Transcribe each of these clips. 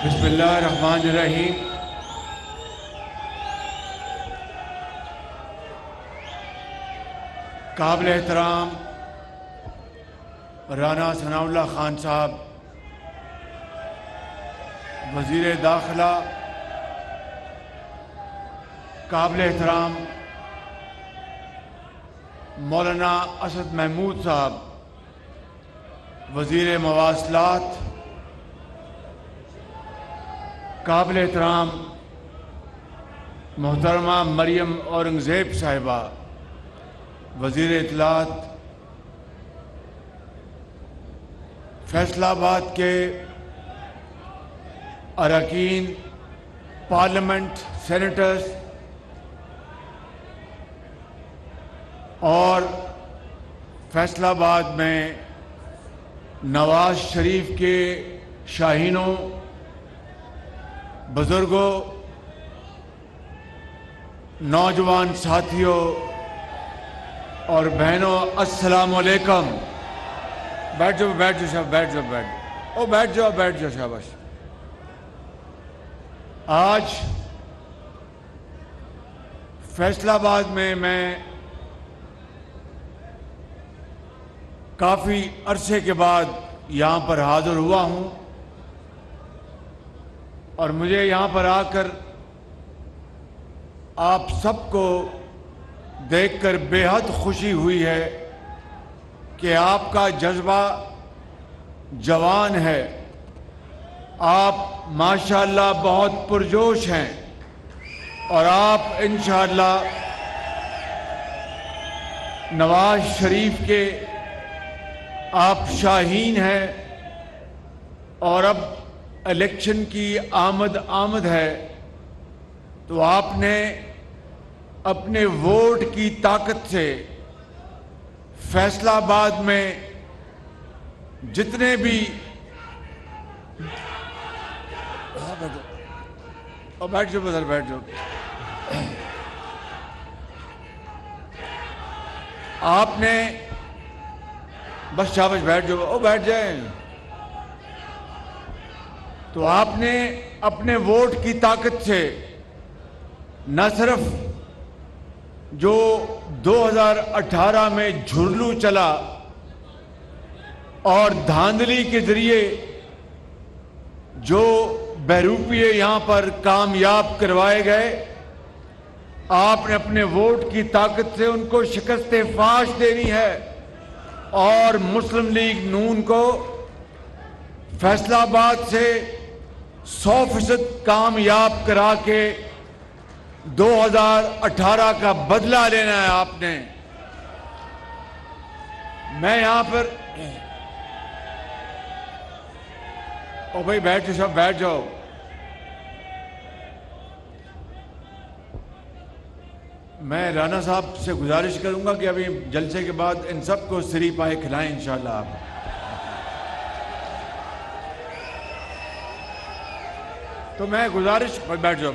بسم اللہ الرحمن الرحیم۔ قابل احترام رانا ثناء اللہ خان صاحب، وزیر داخلہ، قابل احترام مولانا اسد محمود صاحب، وزیر مواصلات، قابل احترام محترمہ مریم اورنگزیب صاحبہ، وزیر اطلاعات، فیصلہ آباد کے اراکین پارلیمنٹ، سینیٹرز اور فیصلہ آباد میں نواز شریف کے شاہینوں، بزرگوں، نوجوان ساتھیوں اور بہنوں، السلام علیکم۔ بیٹھ جاؤ بیٹھ جاؤ شاباش۔ آج فیصلہ آباد میں کافی عرصے کے بعد یہاں پر حاضر ہوا ہوں، اور مجھے یہاں پر آ کر آپ سب کو دیکھ کر بے حد خوشی ہوئی ہے کہ آپ کا جذبہ جوان ہے، آپ ماشاءاللہ بہت پرجوش ہیں، اور آپ انشاءاللہ نواز شریف کے آپ شاہین ہیں، اور اب الیکشن کی آمد ہے، تو آپ نے اپنے ووٹ کی طاقت سے فیصلہ آباد میں جتنے بھی بیٹھ جاؤ آپ نے بس شاباش بیٹھ جاؤ بیٹھ جائیں، تو آپ نے اپنے ووٹ کی طاقت سے نہ صرف جو 2018 میں جھرلو چلا اور دھاندلی کے ذریعے جو بہروپیے یہاں پر کامیاب کروائے گئے، آپ نے اپنے ووٹ کی طاقت سے ان کو شکست فاش دینی ہے، اور مسلم لیگ نون کو فیصلہ آباد سے 100% کامیاب کرا کے 2018 کا بدلہ لینا ہے آپ نے۔ میں یہاں پر بھائی بیٹھ جاؤ۔ میں رانا صاحب سے گزارش کروں گا کہ ابھی جلسے کے بعد ان سب کو سری پائے کھلائیں انشاءاللہ آپ۔ تو میں بیٹھ جاؤ۔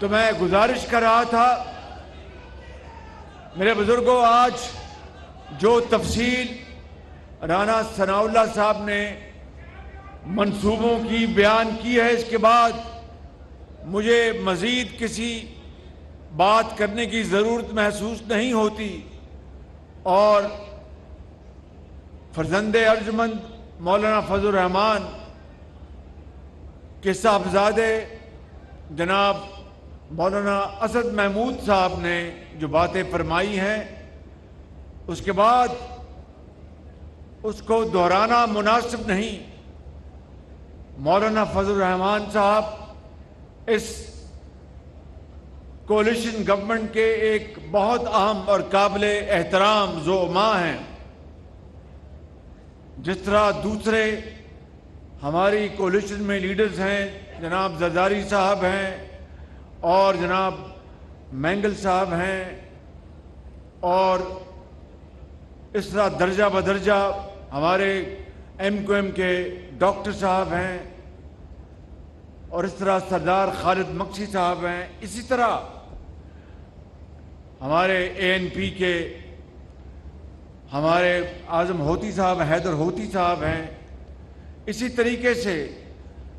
تو میں گزارش کر رہا تھا میرے بزرگوں، آج جو تفصیل رانا ثناء اللہ صاحب نے منصوبوں کی بیان کی ہے، اس کے بعد مجھے مزید کسی بات کرنے کی ضرورت محسوس نہیں ہوتی، اور فرزند ارجمند مولانا فضل الرحمان کے صاحبزادے جناب مولانا اسد محمود صاحب نے جو باتیں فرمائی ہیں، اس کے بعد اس کو دہرانا مناسب نہیں۔ مولانا فضل الرحمان صاحب اس کولیشن گورنمنٹ کے ایک بہت اہم اور قابل احترام زعما ہیں۔ جس طرح دوسرے ہماری کولیشن میں لیڈرز ہیں، جناب زرداری صاحب ہیں اور جناب مینگل صاحب ہیں، اور اس طرح درجہ بدرجہ ہمارے ایم کیو ایم کے ڈاکٹر صاحب ہیں، اور اس طرح سردار خالد مکسی صاحب ہیں، اسی طرح ہمارے اے این پی کے ہمارے اعظم ہوتی صاحب، حیدر ہوتی صاحب ہیں، اسی طریقے سے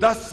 10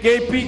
KP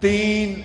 3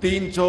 300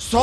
100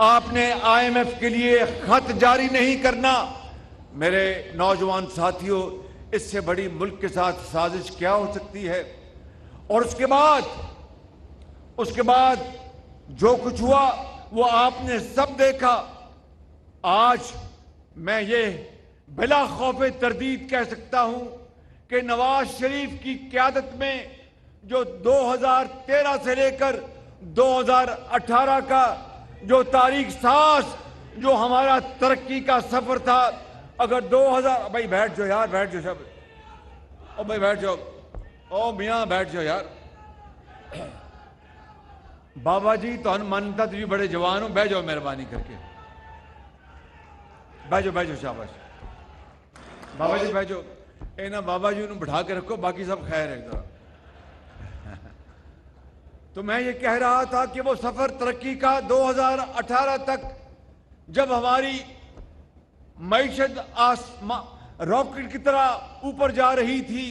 آپ نے IMF کے لیے خط جاری نہیں کرنا۔ میرے نوجوان ساتھیوں، اس سے بڑی ملک کے ساتھ سازش کیا ہو سکتی ہے؟ اور اس کے بعد جو کچھ ہوا وہ آپ نے سب دیکھا۔ آج میں یہ بلا خوف تردید کہہ سکتا ہوں کہ نواز شریف کی قیادت میں جو 2013 سے لے کر 2018 کا جو تاریخ ساز جو ہمارا ترقی کا سفر تھا، اگر 2000 بھائی بیٹھ جاؤ یار، بیٹھ جاؤ سب، او بھائی بیٹھ جاؤ، او میاں بیٹھ جاؤ یار۔ بابا جی تو مانتا تجھے بڑے جوان ہو، بیٹھ جاؤ مہربانی کر کے، بیٹھ جاؤ شاباش بابا جی بیٹھ جاؤ۔ اے نا بابا جی انہوں بٹھا کے رکھو، باقی سب خیر ہے۔ تو میں یہ کہہ رہا تھا کہ وہ سفر ترقی کا 2018 تک جب ہماری معیشت راکٹ کی طرح اوپر جا رہی تھی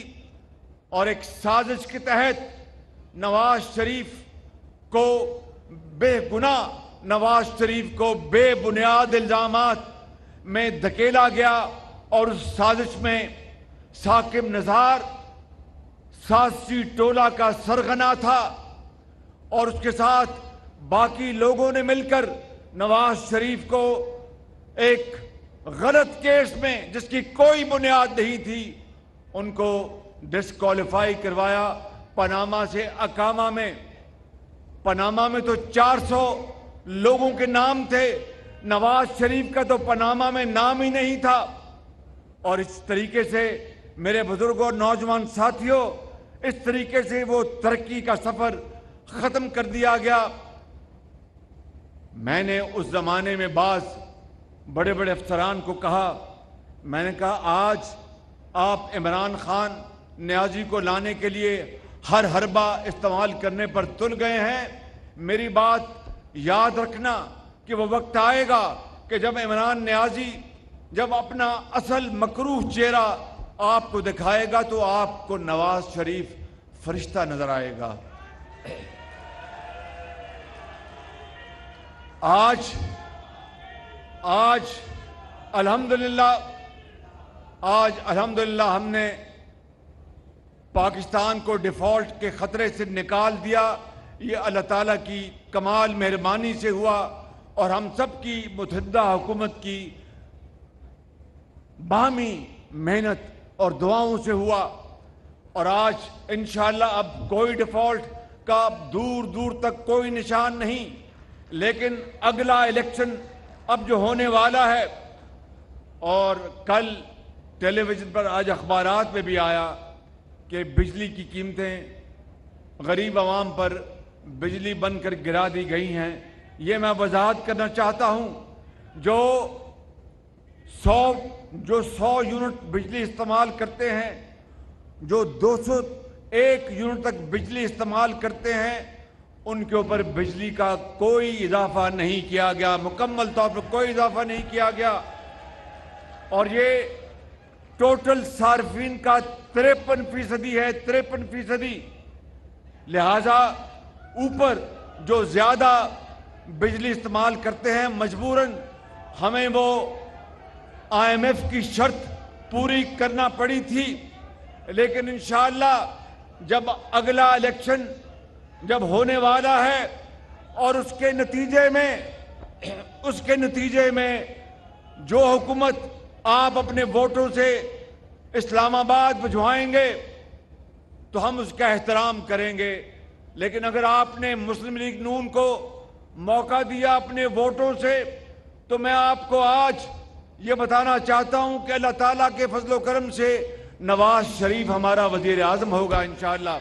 اور ایک سازش کے تحت نواز شریف کو بے بنیاد الزامات میں دھکیلا گیا، اور اس سازش میں ثاقب نثار سازشی ٹولہ کا سرغنہ تھا، اور اس کے ساتھ باقی لوگوں نے مل کر نواز شریف کو ایک غلط کیس میں جس کی کوئی بنیاد نہیں تھی ان کو ڈسکوالیفائی کروایا پاناما سے اقامہ میں۔ پاناما میں تو 400 لوگوں کے نام تھے، نواز شریف کا تو پاناما میں نام ہی نہیں تھا۔ اور اس طریقے سے میرے بزرگوں اور نوجوان ساتھیوں، اس طریقے سے وہ ترقی کا سفر ختم کر دیا گیا۔ میں نے اس زمانے میں بعض بڑے بڑے افسران کو کہا، میں نے کہا آج آپ عمران خان نیازی کو لانے کے لیے ہر حربہ استعمال کرنے پر تل گئے ہیں۔ میری بات یاد رکھنا کہ وہ وقت آئے گا کہ جب عمران نیازی جب اپنا اصل مکروہ چہرہ آپ کو دکھائے گا تو آپ کو نواز شریف فرشتہ نظر آئے گا۔ آج الحمدللہ ہم نے پاکستان کو ڈیفالٹ کے خطرے سے نکال دیا۔ یہ اللہ تعالیٰ کی کمال مہربانی سے ہوا اور ہم سب کی متحدہ حکومت کی باہمی محنت اور دعاؤں سے ہوا، اور آج انشاءاللہ اب کوئی ڈیفالٹ کا دور دور تک کوئی نشان نہیں۔ لیکن اگلا الیکشن اب جو ہونے والا ہے، اور کل ٹیلی ویژن پر آج اخبارات میں بھی آیا کہ بجلی کی قیمتیں غریب عوام پر بجلی بن کر گرا دی گئی ہیں۔ یہ میں وضاحت کرنا چاہتا ہوں، جو 100 یونٹ بجلی استعمال کرتے ہیں، جو 201 یونٹ تک بجلی استعمال کرتے ہیں، ان کے اوپر بجلی کا کوئی اضافہ نہیں کیا گیا، مکمل طور پر کوئی اضافہ نہیں کیا گیا۔ اور یہ ٹوٹل صارفین کا 53% ہے، 53%۔ لہٰذا اوپر جو زیادہ بجلی استعمال کرتے ہیں مجبوراً ہمیں وہ IMF کی شرط پوری کرنا پڑی تھی۔ لیکن انشاءاللہ جب اگلا الیکشن جب ہونے والا ہے اور اس کے نتیجے میں جو حکومت آپ اپنے ووٹوں سے اسلام آباد بھجوائیں گے تو ہم اس کا احترام کریں گے۔ لیکن اگر آپ نے مسلم لیگ نون کو موقع دیا اپنے ووٹوں سے، تو میں آپ کو آج یہ بتانا چاہتا ہوں کہ اللہ تعالیٰ کے فضل و کرم سے نواز شریف ہمارا وزیر اعظم ہوگا انشاءاللہ۔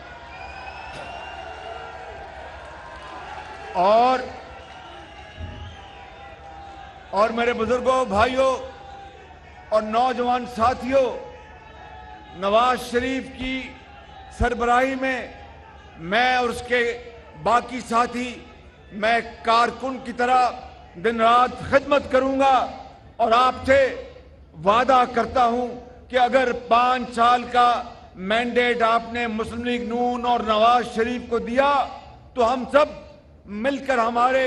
اور میرے بزرگوں، بھائیوں اور نوجوان ساتھیوں، نواز شریف کی سربراہی میں میں اور اس کے باقی ساتھی، میں کارکن کی طرح دن رات خدمت کروں گا، اور آپ سے وعدہ کرتا ہوں کہ اگر 5 سال کا مینڈیٹ آپ نے مسلم لیگ نون اور نواز شریف کو دیا تو ہم سب مل کر ہمارے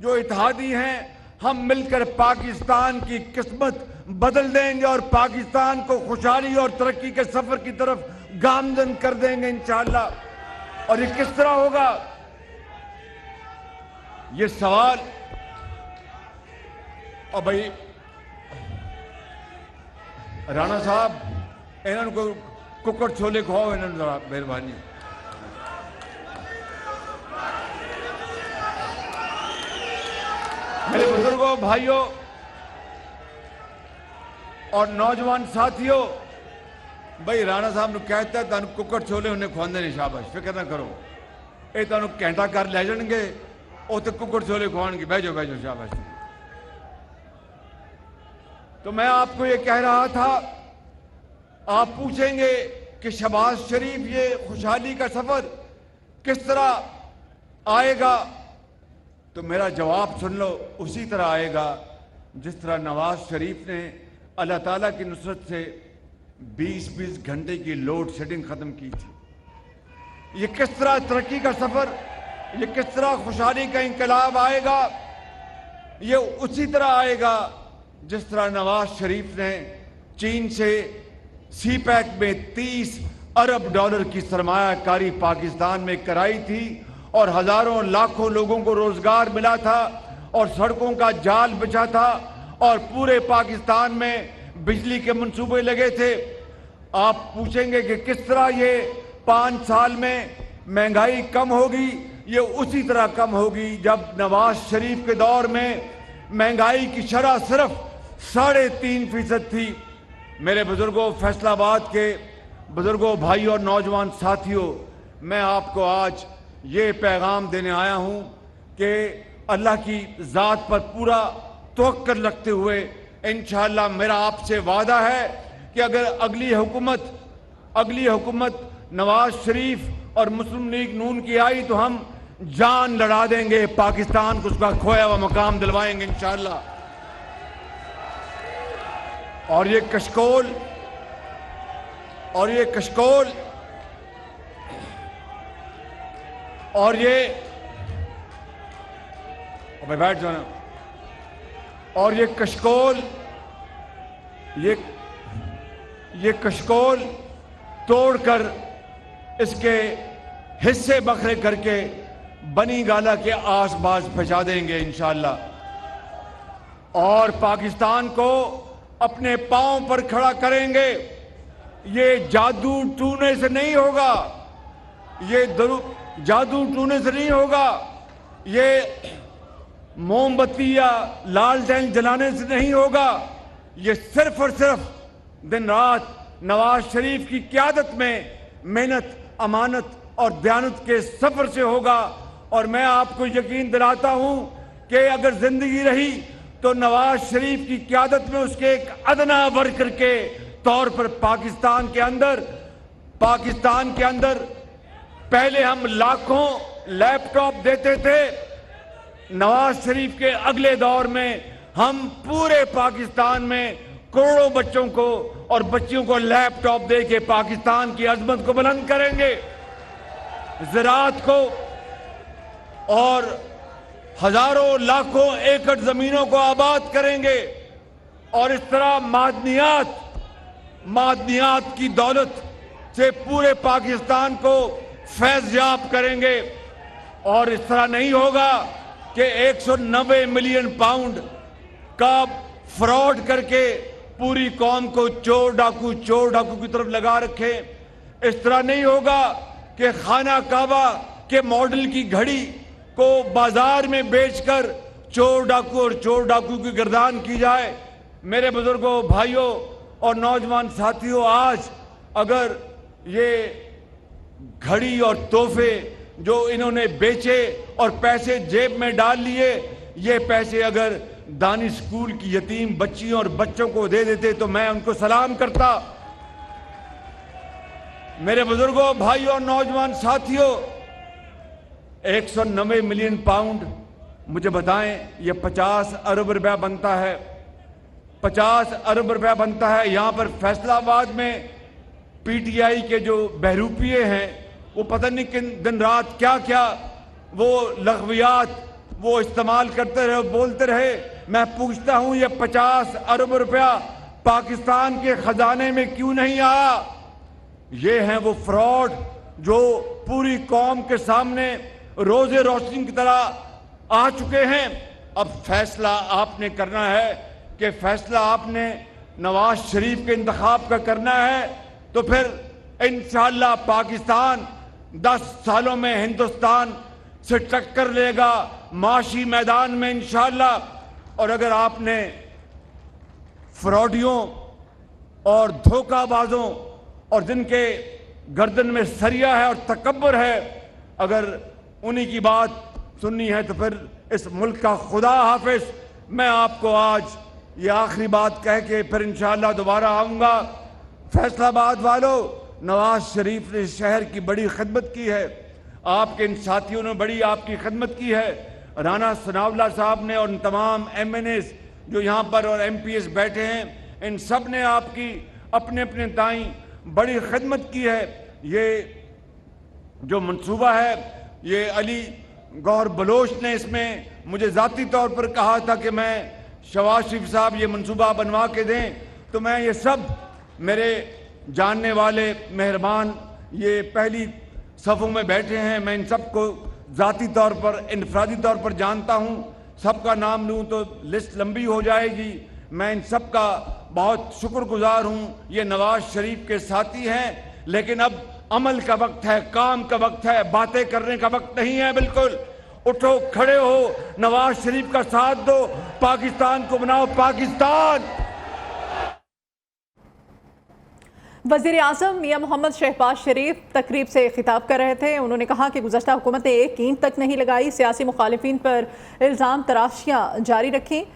جو اتحادی ہیں، ہم مل کر پاکستان کی قسمت بدل دیں گے اور پاکستان کو خوشحالی اور ترقی کے سفر کی طرف گامزن کر دیں گے انشاءاللہ۔ اور یہ کس طرح ہوگا؟ یہ سوال، اور بھائی رانا صاحب انہوں کو ککڑ چھولے کھواؤ، انہوں نے ذرا مہربانی۔ میرے بزرگوں، بھائیوں اور نوجوان ساتھیوں، بھائی رانا صاحب نے کہتا ہے تانوں ککڑ چھولے انہیں کھواندے نہیں، شاباش، فکر نہ کرو، اے تانوں گھنٹہ کر لے جان گے، او تے ککڑ چھولے کھوان گے، بیٹھو بیٹھو، شاباش۔ تو میں آپ کو یہ کہہ رہا تھا، آپ پوچھیں گے کہ شہباز شریف یہ خوشحالی کا سفر کس طرح آئے گا، تو میرا جواب سن لو، اسی طرح آئے گا جس طرح نواز شریف نے اللہ تعالیٰ کی نصرت سے 20 گھنٹے کی لوڈ شیڈنگ ختم کی تھی۔ یہ کس طرح ترقی کا سفر، یہ کس طرح خوشحالی کا انقلاب آئے گا، یہ اسی طرح آئے گا جس طرح نواز شریف نے چین سے سی پیک میں 30 ارب ڈالر کی سرمایہ کاری پاکستان میں کرائی تھی اور ہزاروں لاکھوں لوگوں کو روزگار ملا تھا اور سڑکوں کا جال بچا تھا اور پورے پاکستان میں بجلی کے منصوبے لگے تھے۔ آپ پوچھیں گے کہ کس طرح یہ 5 سال میں مہنگائی کم ہوگی، یہ اسی طرح کم ہوگی جب نواز شریف کے دور میں مہنگائی کی شرح صرف 3.5% تھی۔ میرے بزرگوں، فیصل آباد کے بزرگوں، بھائیوں اور نوجوان ساتھیوں، میں آپ کو آج یہ پیغام دینے آیا ہوں کہ اللہ کی ذات پر پورا توکل رکھتے ہوئے انشاءاللہ میرا آپ سے وعدہ ہے کہ اگر اگلی حکومت نواز شریف اور مسلم لیگ نون کی آئی تو ہم جان لڑا دیں گے، پاکستان کو اس کا کھویا ہوا مقام دلوائیں گے انشاءاللہ۔ اور یہ کشکول بیٹھ جانا، اور یہ کشکول توڑ کر اس کے حصے بکھرے کر کے بنی گالا کے آس پاس پہنچا دیں گے انشاءاللہ، اور پاکستان کو اپنے پاؤں پر کھڑا کریں گے۔ یہ جادو ٹونے سے نہیں ہوگا، یہ موم بتی یا لالٹین جلانے سے نہیں ہوگا، یہ صرف اور صرف دن رات نواز شریف کی قیادت میں محنت، امانت اور دیانت کے سفر سے ہوگا۔ اور میں آپ کو یقین دلاتا ہوں کہ اگر زندگی رہی تو نواز شریف کی قیادت میں اس کے ایک ادنا ورکر کے طور پر پاکستان کے اندر پہلے ہم لاکھوں لیپ ٹاپ دیتے تھے، نواز شریف کے اگلے دور میں ہم پورے پاکستان میں کروڑوں بچوں کو اور بچیوں کو لیپ ٹاپ دے کے پاکستان کی عظمت کو بلند کریں گے، زراعت کو اور ہزاروں لاکھوں ایکڑ زمینوں کو آباد کریں گے، اور اس طرح معدنیات کی دولت سے پورے پاکستان کو فیض یاب کریں گے۔ اور اس طرح نہیں ہوگا کہ 190 ملین پاؤنڈ کا فراڈ کر کے پوری قوم کو چور ڈاکو کی طرف لگا رکھے۔ اس طرح نہیں ہوگا کہ خانہ کعبہ کے ماڈل کی گھڑی کو بازار میں بیچ کر چور ڈاکو کی گردان کی جائے۔ میرے بزرگوں، بھائیوں اور نوجوان ساتھیوں، آج اگر یہ گھڑی اور تحفے جو انہوں نے بیچے اور پیسے جیب میں ڈال لیے، یہ پیسے اگر دانش اسکول کی یتیم بچیوں اور بچوں کو دے دیتے تو میں ان کو سلام کرتا۔ میرے بزرگوں، بھائیوں اور نوجوان ساتھیوں، 190 ملین پاؤنڈ، مجھے بتائیں یہ 50 ارب روپیہ بنتا ہے، 50 ارب روپیہ بنتا ہے۔ یہاں پر فیصل آباد میں پی ٹی آئی کے جو بہروپیے ہیں وہ پتہ نہیں کن دن رات کیا وہ لغویات وہ استعمال کرتے رہے, بولتے رہے. میں پوچھتا ہوں یہ 50 ارب روپیہ پاکستان کے خزانے میں کیوں نہیں آیا؟ یہ ہیں وہ فراڈ جو پوری قوم کے سامنے روز روشنی کی طرح آ چکے ہیں. اب فیصلہ آپ نے کرنا ہے کہ فیصلہ آپ نے نواز شریف کے انتخاب کا کرنا ہے, تو پھر انشاءاللہ پاکستان 10 سالوں میں ہندوستان سے ٹکر لے گا معاشی میدان میں انشاءاللہ. اور اگر آپ نے فراڈیوں اور دھوکہ بازوں اور جن کے گردن میں سریا ہے اور تکبر ہے, اگر انہی کی بات سننی ہے تو پھر اس ملک کا خدا حافظ. میں آپ کو آج یہ آخری بات کہہ کے پھر انشاءاللہ دوبارہ آؤں گا. فیصل آباد والوں, نواز شریف نے اس شہر کی بڑی خدمت کی ہے, آپ کے ان ساتھیوں نے بڑی آپ کی خدمت کی ہے. رانا ثناءاللہ صاحب نے اور ان تمام ایم این ایز جو یہاں پر اور ایم پی ایس بیٹھے ہیں, ان سب نے آپ کی اپنے اپنے تائیں بڑی خدمت کی ہے. یہ جو منصوبہ ہے, یہ علی گوہر بلوچ نے اس میں مجھے ذاتی طور پر کہا تھا کہ میں شہباز شریف صاحب یہ منصوبہ بنوا کے دیں, تو میں یہ سب میرے جاننے والے مہربان یہ پہلی صفوں میں بیٹھے ہیں, میں ان سب کو ذاتی طور پر انفرادی طور پر جانتا ہوں. سب کا نام لوں تو لسٹ لمبی ہو جائے گی. میں ان سب کا بہت شکر گزار ہوں. یہ نواز شریف کے ساتھی ہیں, لیکن اب عمل کا وقت ہے, کام کا وقت ہے, باتیں کرنے کا وقت نہیں ہے. بالکل اٹھو, کھڑے ہو, نواز شریف کا ساتھ دو, پاکستان کو بناؤ پاکستان. وزیر اعظم میاں محمد شہباز شریف تقریب سے خطاب کر رہے تھے. انہوں نے کہا کہ گزشتہ حکومتیں ایک اینٹ تک نہیں لگائی, سیاسی مخالفین پر الزام تراشیاں جاری رکھیں.